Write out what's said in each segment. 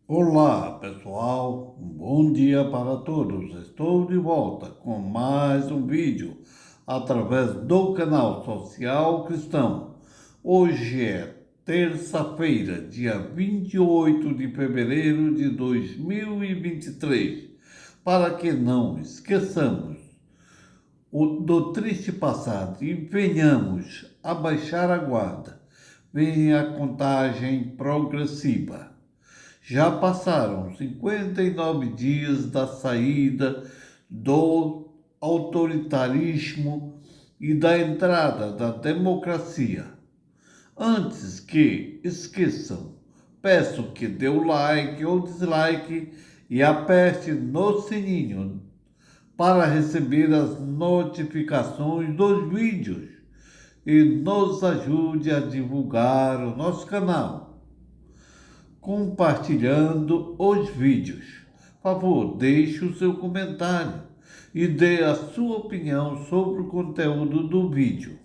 Olá, pessoal. Um bom dia para todos. Estou de volta com mais um vídeo através do canal Social Cristão. Hoje é terça-feira, dia 28 de fevereiro de 2023. Para que não esqueçamos do triste passado e venhamos a baixar a guarda, vem a contagem progressiva. Já passaram 59 dias da saída do autoritarismo e da entrada da democracia. Antes que esqueçam, peço que dê o like ou dislike e aperte no sininho para receber as notificações dos vídeos e nos ajude a divulgar o nosso canal compartilhando os vídeos. Por favor, deixe o seu comentário e dê a sua opinião sobre o conteúdo do vídeo.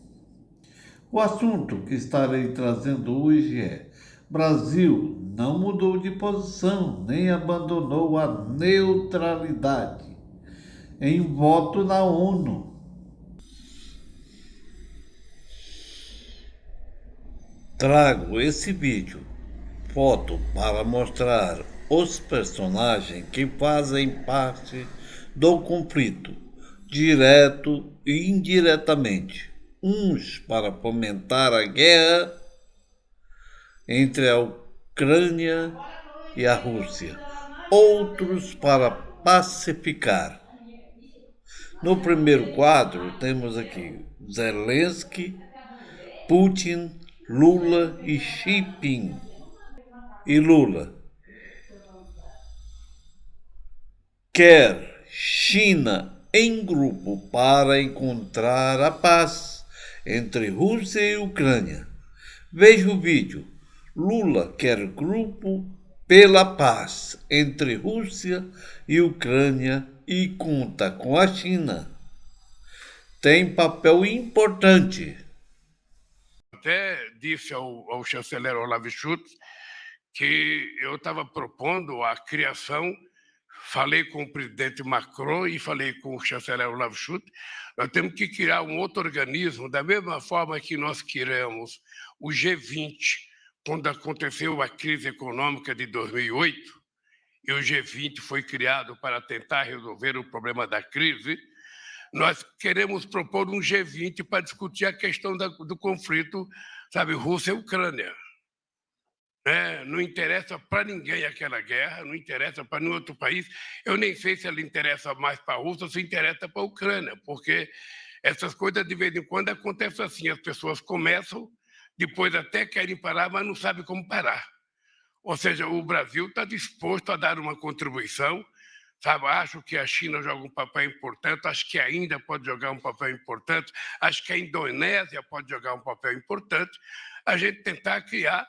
O assunto que estarei trazendo hoje é: Brasil não mudou de posição nem abandonou a neutralidade em voto na ONU. Trago esse vídeo foto para mostrar os personagens que fazem parte do conflito, direto e indiretamente. Uns para fomentar a guerra entre a Ucrânia e a Rússia, outros para pacificar. No primeiro quadro temos aqui Zelensky, Putin, Lula e Xi Jinping. E Lula quer China em grupo para encontrar a paz entre Rússia e Ucrânia. Veja o vídeo. Lula quer grupo pela paz entre Rússia e Ucrânia e conta com a China. Tem papel importante. Até disse ao chanceler Olaf Scholz que eu estava propondo a criação, falei com o presidente Macron e falei com o chanceler Olaf Scholz, nós temos que criar um outro organismo, da mesma forma que nós criamos o G20, quando aconteceu a crise econômica de 2008, e o G20 foi criado para tentar resolver o problema da crise. Nós queremos propor um G20 para discutir a questão do conflito, sabe, Rússia e Ucrânia. Não interessa para ninguém aquela guerra, não interessa para nenhum outro país. Eu nem sei se ela interessa mais para a Rússia ou se interessa para a Ucrânia, porque essas coisas de vez em quando acontecem assim, as pessoas começam, depois até querem parar, mas não sabem como parar. Ou seja, o Brasil está disposto a dar uma contribuição, sabe? Acho que a China joga um papel importante, acho que a Índia pode jogar um papel importante, acho que a Indonésia pode jogar um papel importante, a gente tentar criar,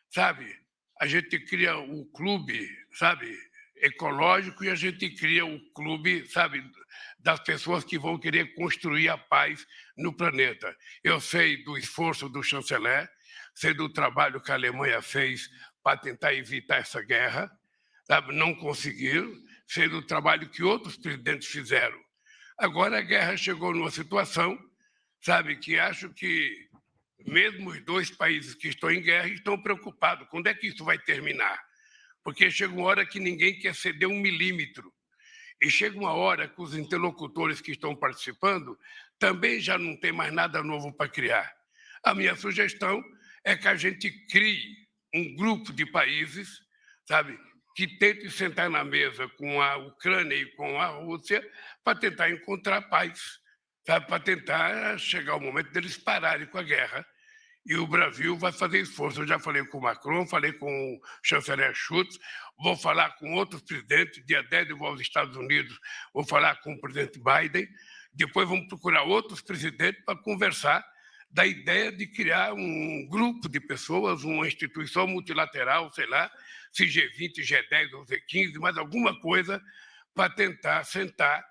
sabe? A gente cria o clube, sabe, ecológico, e a gente cria o clube, sabe, das pessoas que vão querer construir a paz no planeta. Eu sei do esforço do chanceler, sei do trabalho que a Alemanha fez para tentar evitar essa guerra, sabe? Não conseguiram, sei do trabalho que outros presidentes fizeram. Agora a guerra chegou numa situação, sabe, que acho que mesmo os dois países que estão em guerra estão preocupados. Quando é que isso vai terminar? Porque chega uma hora que ninguém quer ceder 1 milímetro. E chega uma hora que os interlocutores que estão participando também já não tem mais nada novo para criar. A minha sugestão é que a gente crie um grupo de países, sabe, que tentem sentar na mesa com a Ucrânia e com a Rússia para tentar encontrar paz, sabe, para tentar chegar o momento deles pararem com a guerra. E o Brasil vai fazer esforço. Eu já falei com o Macron, falei com o chanceler Schultz, vou falar com outros presidentes, dia 10 eu vou aos Estados Unidos, vou falar com o presidente Biden, Depois vamos procurar outros presidentes para conversar da ideia de criar um grupo de pessoas, uma instituição multilateral, sei lá, se G20, G10 ou G15, mas alguma coisa para tentar sentar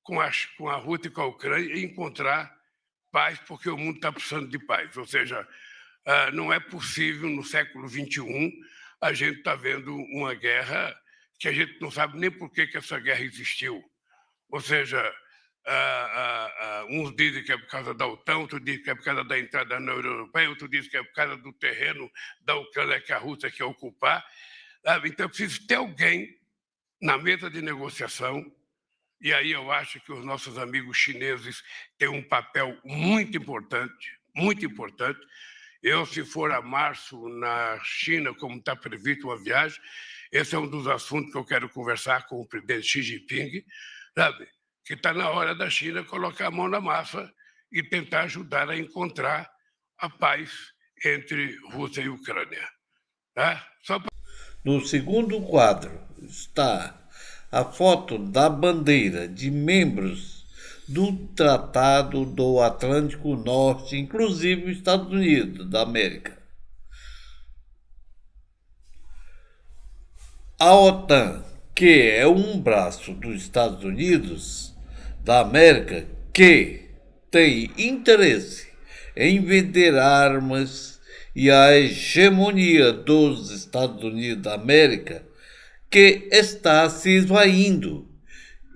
com a Rússia e com a Ucrânia e encontrar paz, porque o mundo está precisando de paz. Ou seja, não é possível, no século XXI, a gente está vendo uma guerra que a gente não sabe nem por que essa guerra existiu. Ou seja, uns dizem que é por causa da OTAN, outros dizem que é por causa da entrada na União Europeia, outros dizem que é por causa do terreno da Ucrânia que a Rússia quer ocupar. Então, é preciso ter alguém na mesa de negociação, e aí eu acho que os nossos amigos chineses têm um papel muito importante, muito importante. Eu, se for a março na China, como está previsto uma viagem, esse é um dos assuntos que eu quero conversar com o presidente Xi Jinping, sabe? Que está na hora da China colocar a mão na massa e tentar ajudar a encontrar a paz entre Rússia e Ucrânia. Tá? No segundo quadro está a foto da bandeira de membros do Tratado do Atlântico Norte, inclusive os Estados Unidos da América. A OTAN, que é um braço dos Estados Unidos da América, que tem interesse em vender armas e a hegemonia dos Estados Unidos da América, que está se esvaindo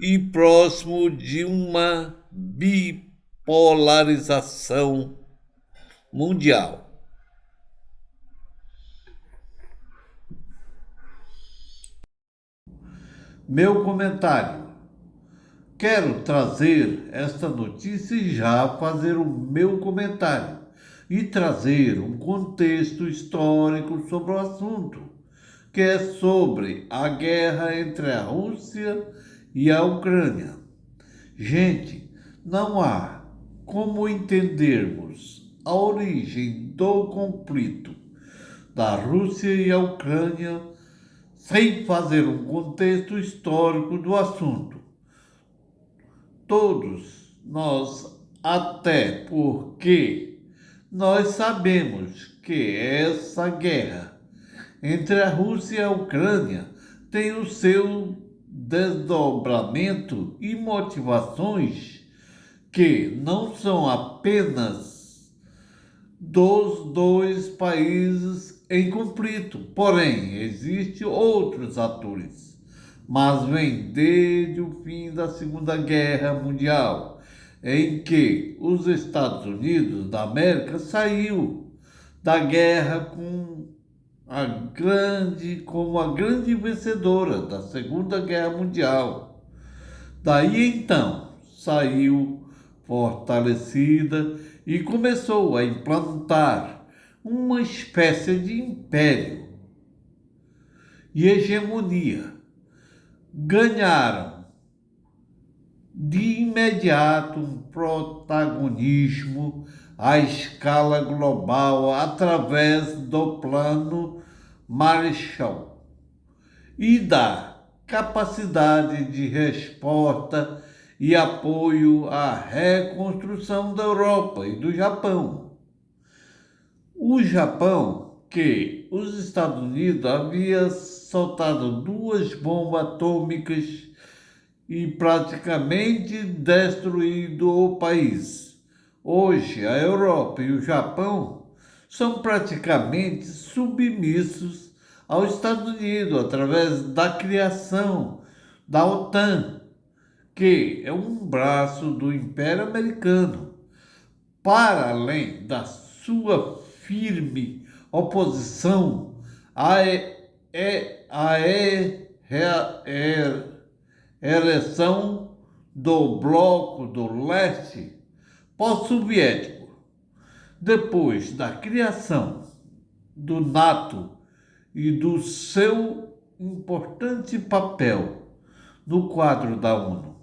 e próximo de uma bipolarização mundial. Meu comentário. Quero trazer esta notícia e já fazer o meu comentário e trazer um contexto histórico sobre o assunto, que é sobre a guerra entre a Rússia e a Ucrânia. Gente, não há como entendermos a origem do conflito da Rússia e a Ucrânia sem fazer um contexto histórico do assunto. Todos nós, até porque nós sabemos que essa guerra entre a Rússia e a Ucrânia tem o seu desdobramento e motivações que não são apenas dos dois países em conflito, porém existem outros atores, mas vem desde o fim da Segunda Guerra Mundial, em que os Estados Unidos da América saiu da guerra como a grande vencedora da Segunda Guerra Mundial. Daí então saiu fortalecida e começou a implantar uma espécie de império e hegemonia. Ganharam de imediato um protagonismo à escala global através do Plano Marshall e da capacidade de resposta e apoio à reconstrução da Europa e do Japão. O Japão, que os Estados Unidos havia soltado 2 bombas atômicas e praticamente destruído o país. Hoje, a Europa e o Japão são praticamente submissos aos Estados Unidos através da criação da OTAN, que é um braço do Império Americano, para além da sua firme oposição à ereção do Bloco do Leste pós-soviético. Depois da criação do NATO e do seu importante papel no quadro da ONU,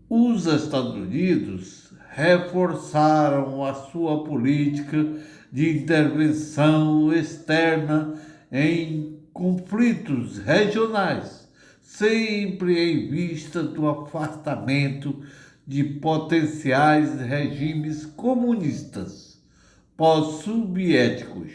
os Estados Unidos reforçaram a sua política de intervenção externa em conflitos regionais, sempre em vista do afastamento de potenciais regimes comunistas pós-soviéticos.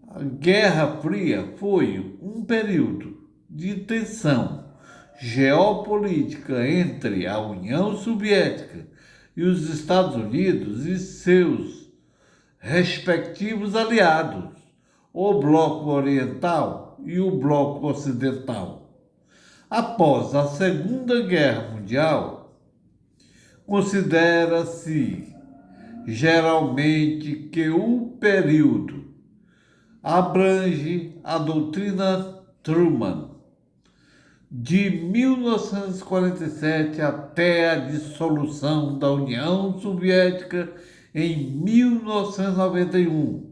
A Guerra Fria foi um período de tensão geopolítica entre a União Soviética e os Estados Unidos e seus respectivos aliados, o Bloco Oriental e o Bloco Ocidental. Após a Segunda Guerra Mundial, considera-se geralmente que o período abrange a doutrina Truman, de 1947 até a dissolução da União Soviética em 1991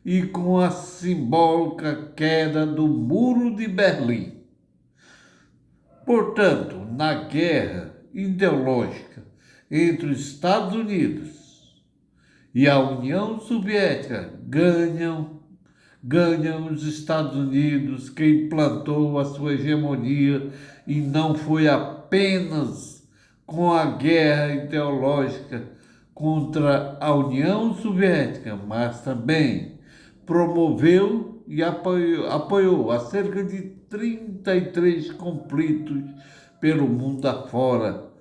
e com a simbólica queda do Muro de Berlim. Portanto, na guerra ideológica entre os Estados Unidos e a União Soviética, ganham os Estados Unidos, que implantou a sua hegemonia, e não foi apenas com a guerra ideológica contra a União Soviética, mas também promoveu e apoiou a cerca de 33 conflitos pelo mundo afora,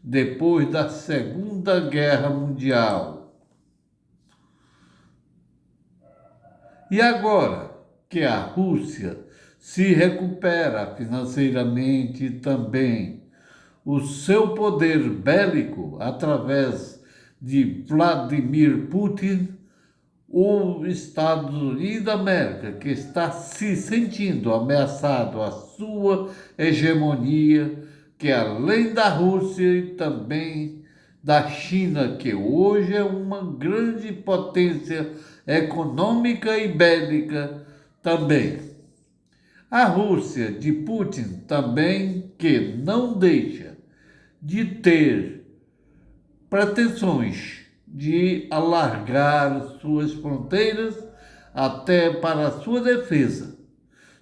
depois da Segunda Guerra Mundial. E agora que a Rússia se recupera financeiramente também o seu poder bélico através de Vladimir Putin, os Estados Unidos da América, que está se sentindo ameaçado a sua hegemonia, que além da Rússia e também da China, que hoje é uma grande potência econômica e bélica também. A Rússia de Putin também, que não deixa de ter pretensões de alargar suas fronteiras até para a sua defesa,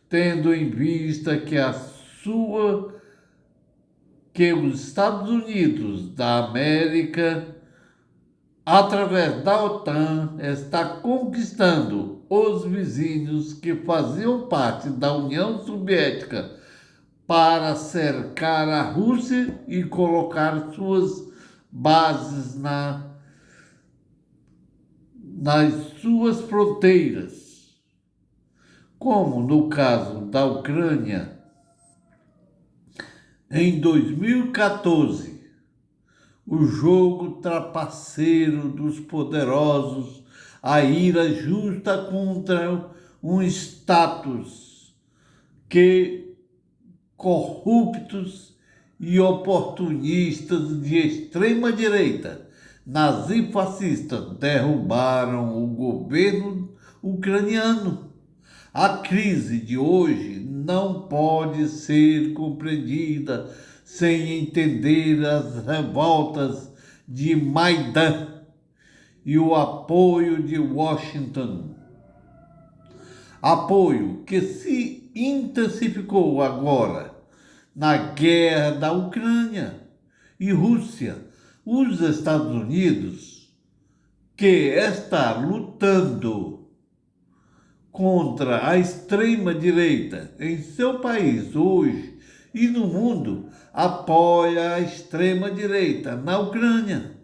tendo em vista que os Estados Unidos da América, através da OTAN, está conquistando os vizinhos que faziam parte da União Soviética para cercar a Rússia e colocar suas bases nas suas fronteiras, como no caso da Ucrânia. Em 2014, o jogo trapaceiro dos poderosos, a ira justa contra um status que corruptos e oportunistas de extrema direita, nazifascistas, derrubaram o governo ucraniano. A crise de hoje não pode ser compreendida sem entender as revoltas de Maidan e o apoio de Washington. Apoio que se intensificou agora na guerra da Ucrânia e Rússia. Os Estados Unidos, que está lutando contra a extrema-direita em seu país hoje e no mundo, apoia a extrema-direita na Ucrânia.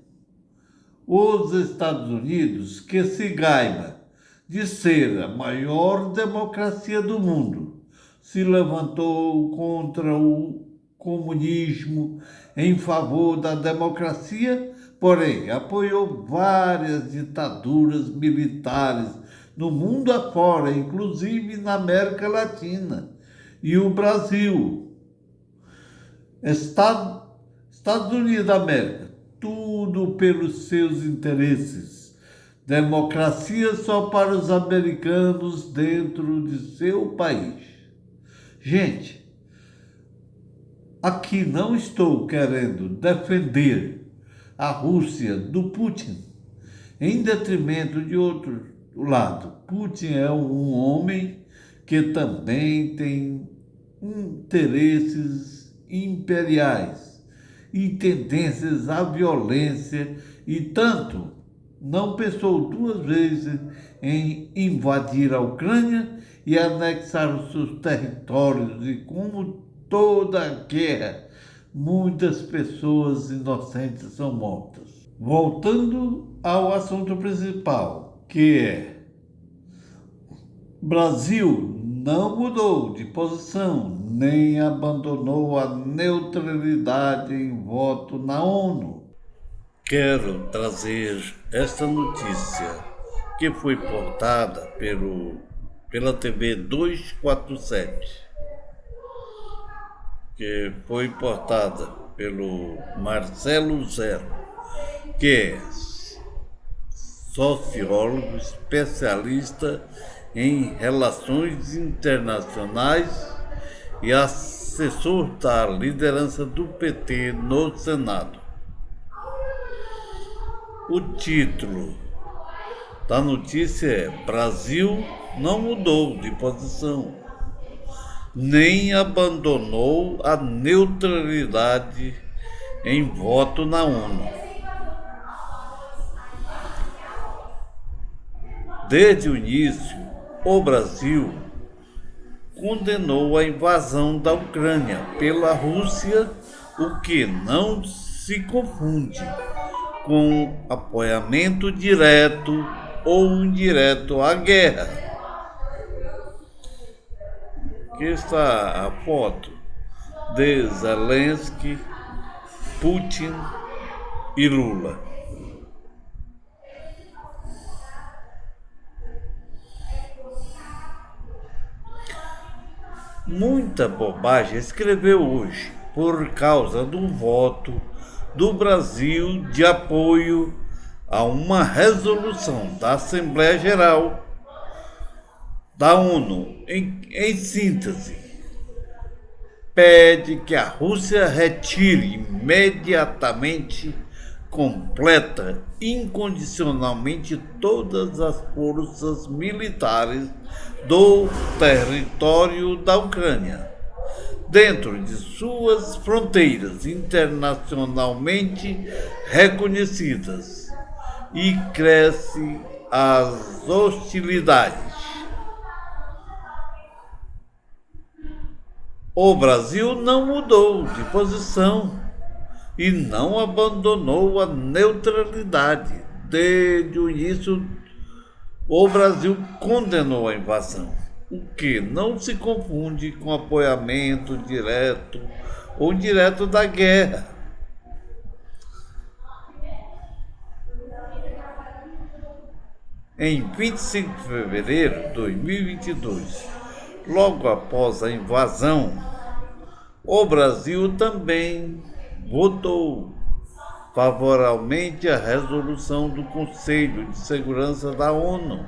Os Estados Unidos, que se gaiba de ser a maior democracia do mundo, se levantou contra o comunismo em favor da democracia, porém apoiou várias ditaduras militares no mundo afora, inclusive na América Latina e o Brasil. Estados Unidos da América, tudo pelos seus interesses. Democracia só para os americanos dentro de seu país. Gente, aqui não estou querendo defender a Rússia do Putin, em detrimento de outro lado. Putin é um homem que também tem interesses imperiais e tendências à violência e tanto não pensou duas vezes em invadir a Ucrânia e anexar os seus territórios e como toda guerra, muitas pessoas inocentes são mortas. Voltando ao assunto principal, que é Brasil não mudou de posição, nem abandonou a neutralidade em voto na ONU. Quero trazer esta notícia que foi portada pela TV 247, que foi portada pelo Marcelo Zero, que é sociólogo especialista em relações internacionais e assessor da liderança do PT no Senado. O título da notícia é: Brasil não mudou de posição, nem abandonou a neutralidade em voto na ONU. Desde o início, o Brasil condenou a invasão da Ucrânia pela Rússia, o que não se confunde com apoiamento direto ou indireto à guerra. Aqui está a foto de Zelensky, Putin e Lula. Muita bobagem escreveu hoje por causa do voto do Brasil de apoio a uma resolução da Assembleia Geral da ONU. Em síntese, pede que a Rússia retire imediatamente, completa, incondicionalmente todas as forças militares do território da Ucrânia, dentro de suas fronteiras internacionalmente reconhecidas, e cresce as hostilidades. O Brasil não mudou de posição e não abandonou a neutralidade. Desde o início, o Brasil condenou a invasão, o que não se confunde com apoiamento direto ou indireto da guerra. Em 25 de fevereiro de 2022, logo após a invasão, o Brasil também votou favoravelmente a resolução do Conselho de Segurança da ONU,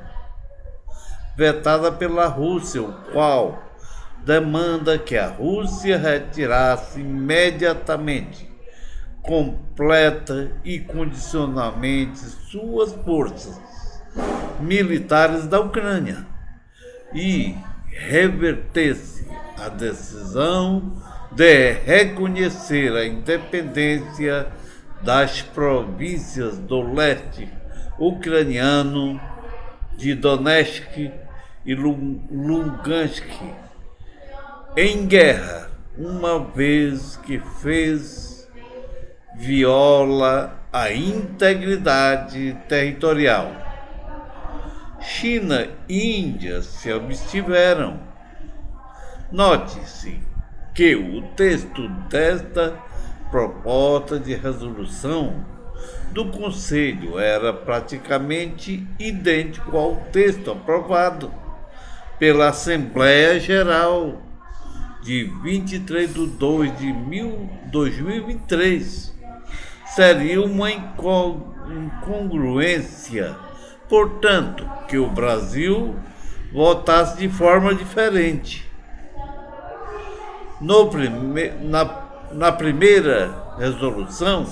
vetada pela Rússia, o qual demanda que a Rússia retirasse imediatamente, completa e condicionalmente suas forças militares da Ucrânia e revertesse a decisão de reconhecer a independência das províncias do leste ucraniano de Donetsk e Lugansk em guerra, uma vez que viola a integridade territorial. China e Índia se abstiveram. Note-se que o texto desta proposta de resolução do Conselho era praticamente idêntico ao texto aprovado pela Assembleia Geral de 23 de 2 de 2023. Seria uma incongruência, portanto, que o Brasil votasse de forma diferente. Na primeira resolução,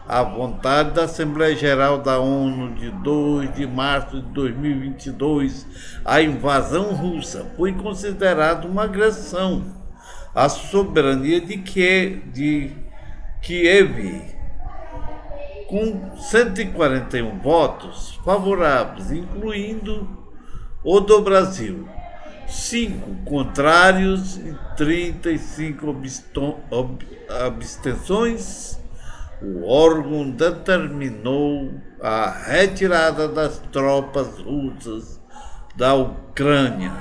a vontade da Assembleia Geral da ONU de 2 de março de 2022, a invasão russa foi considerada uma agressão à soberania de Kiev, com 141 votos favoráveis, incluindo o do Brasil, 5 contrários e 35 abstenções. O órgão determinou a retirada das tropas russas da Ucrânia.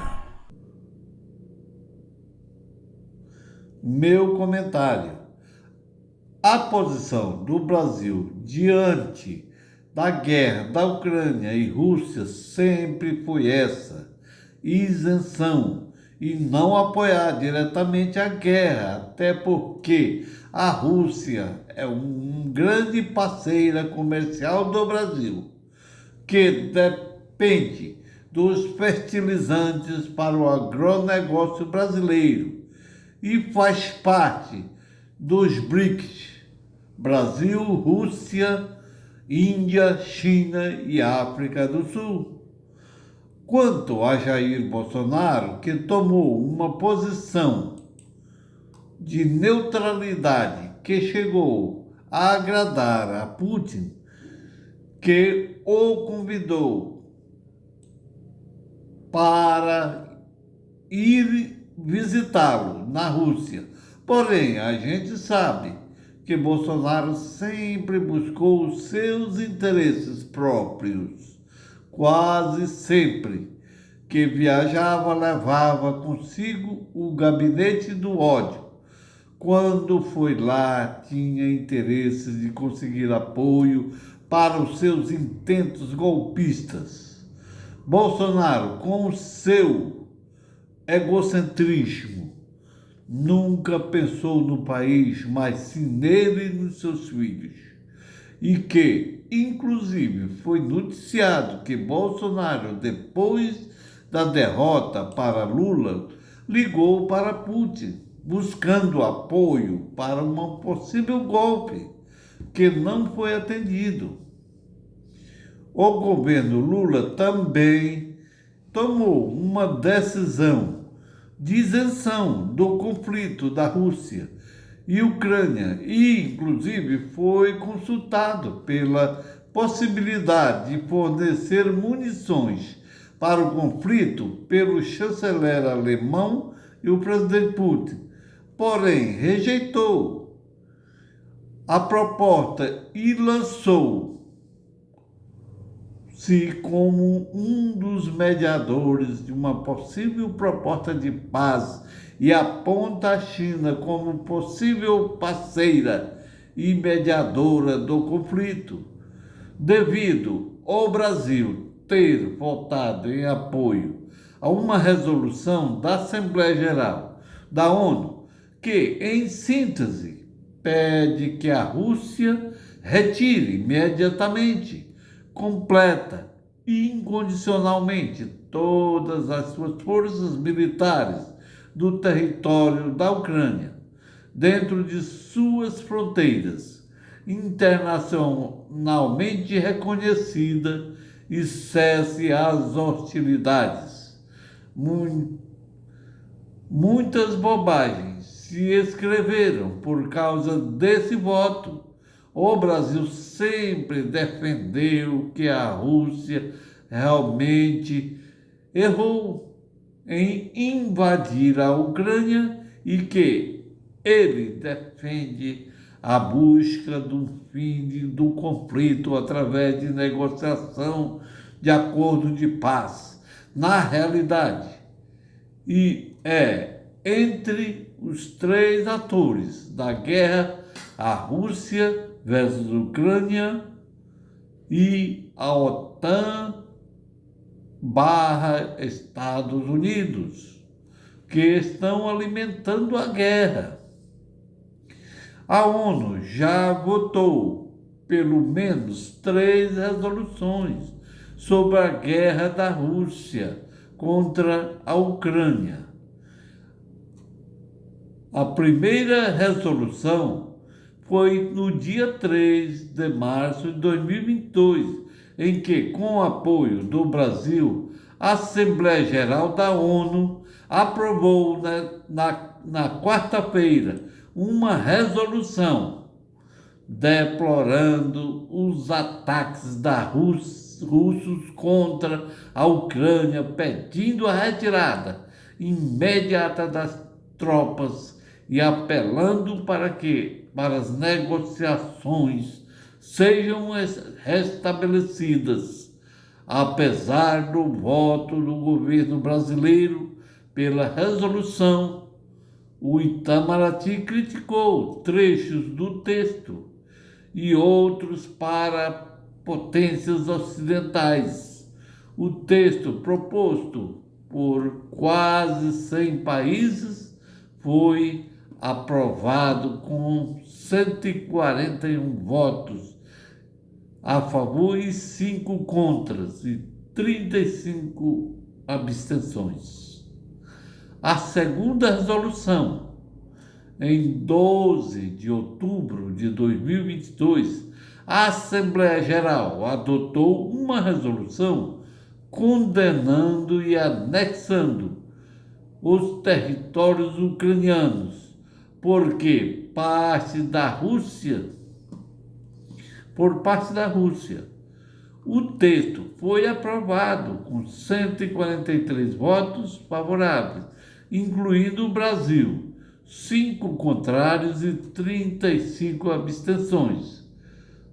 Meu comentário: a posição do Brasil diante da guerra da Ucrânia e Rússia sempre foi essa: isenção e não apoiar diretamente a guerra, até porque a Rússia é um grande parceira comercial do Brasil, que depende dos fertilizantes para o agronegócio brasileiro e faz parte dos BRICS: Brasil, Rússia, Índia, China e África do Sul. Quanto a Jair Bolsonaro, que tomou uma posição de neutralidade que chegou a agradar a Putin, que o convidou para ir visitá-lo na Rússia. Porém, a gente sabe que Bolsonaro sempre buscou os seus interesses próprios. Quase sempre que viajava, levava consigo o gabinete do ódio. Quando foi lá, tinha interesses de conseguir apoio para os seus intentos golpistas. Bolsonaro, com o seu egocentrismo, nunca pensou no país, mas sim nele e nos seus filhos. E que, inclusive, foi noticiado que Bolsonaro, depois da derrota para Lula, ligou para Putin, buscando apoio para um possível golpe, que não foi atendido. O governo Lula também tomou uma decisão de isenção do conflito da Rússia e Ucrânia, e inclusive foi consultado pela possibilidade de fornecer munições para o conflito pelo chanceler alemão e o presidente Putin. Porém, rejeitou a proposta e lançou-se como um dos mediadores de uma possível proposta de paz e aponta a China como possível parceira e mediadora do conflito, devido ao Brasil ter votado em apoio a uma resolução da Assembleia Geral da ONU que, em síntese, pede que a Rússia retire imediatamente, completa e incondicionalmente todas as suas forças militares do território da Ucrânia, dentro de suas fronteiras, internacionalmente reconhecida, e cesse as hostilidades. Muitas bobagens se escreveram por causa desse voto. O Brasil sempre defendeu que a Rússia realmente errou em invadir a Ucrânia e que ele defende a busca do fim do conflito através de negociação de acordo de paz. Na realidade, e é entre os três atores da guerra, a Rússia versus a Ucrânia e a OTAN / Estados Unidos, que estão alimentando a guerra. A ONU já votou pelo menos 3 resoluções sobre a guerra da Rússia contra a Ucrânia. A primeira resolução foi no dia 3 de março de 2022, em que, com o apoio do Brasil, a Assembleia Geral da ONU aprovou na quarta-feira uma resolução deplorando os ataques russos contra a Ucrânia, pedindo a retirada imediata das tropas e apelando para as negociações sejam restabelecidas, apesar do voto do governo brasileiro pela resolução. O Itamaraty criticou trechos do texto e outros para potências ocidentais. O texto proposto por quase 100 países foi aprovado com 141 votos a favor e 5 contras e 35 abstenções. A segunda resolução, em 12 de outubro de 2022, a Assembleia Geral adotou uma resolução condenando e anexando os territórios ucranianos, por parte da Rússia. O texto foi aprovado com 143 votos favoráveis, incluindo o Brasil, 5 contrários e 35 abstenções.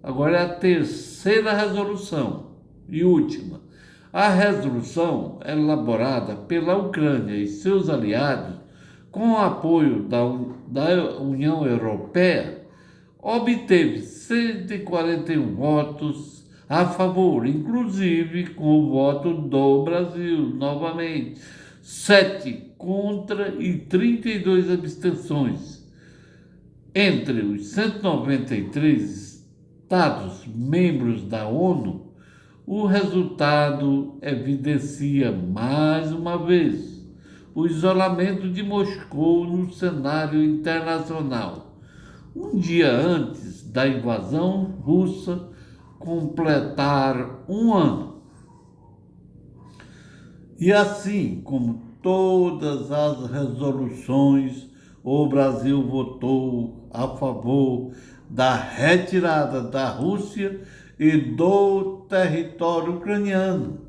Agora é a terceira resolução e última. A resolução elaborada pela Ucrânia e seus aliados, com o apoio da União Europeia, obteve 141 votos a favor, inclusive com o voto do Brasil, novamente, 7 contra e 32 abstenções. Entre os 193 Estados membros da ONU, o resultado evidencia mais uma vez o isolamento de Moscou no cenário internacional. Um dia antes da invasão russa completar um ano. E assim como todas as resoluções, o Brasil votou a favor da retirada da Rússia e do território ucraniano.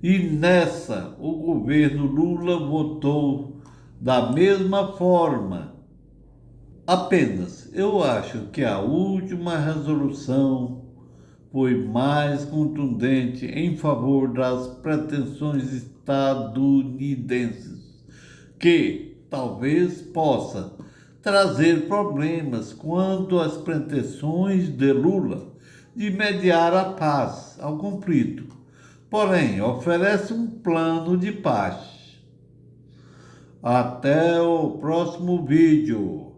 E nessa, o governo Lula votou da mesma forma. Apenas, eu acho que a última resolução foi mais contundente em favor das pretensões estadunidenses, que talvez possa trazer problemas quanto às pretensões de Lula de mediar a paz ao conflito, porém oferece um plano de paz. Até o próximo vídeo.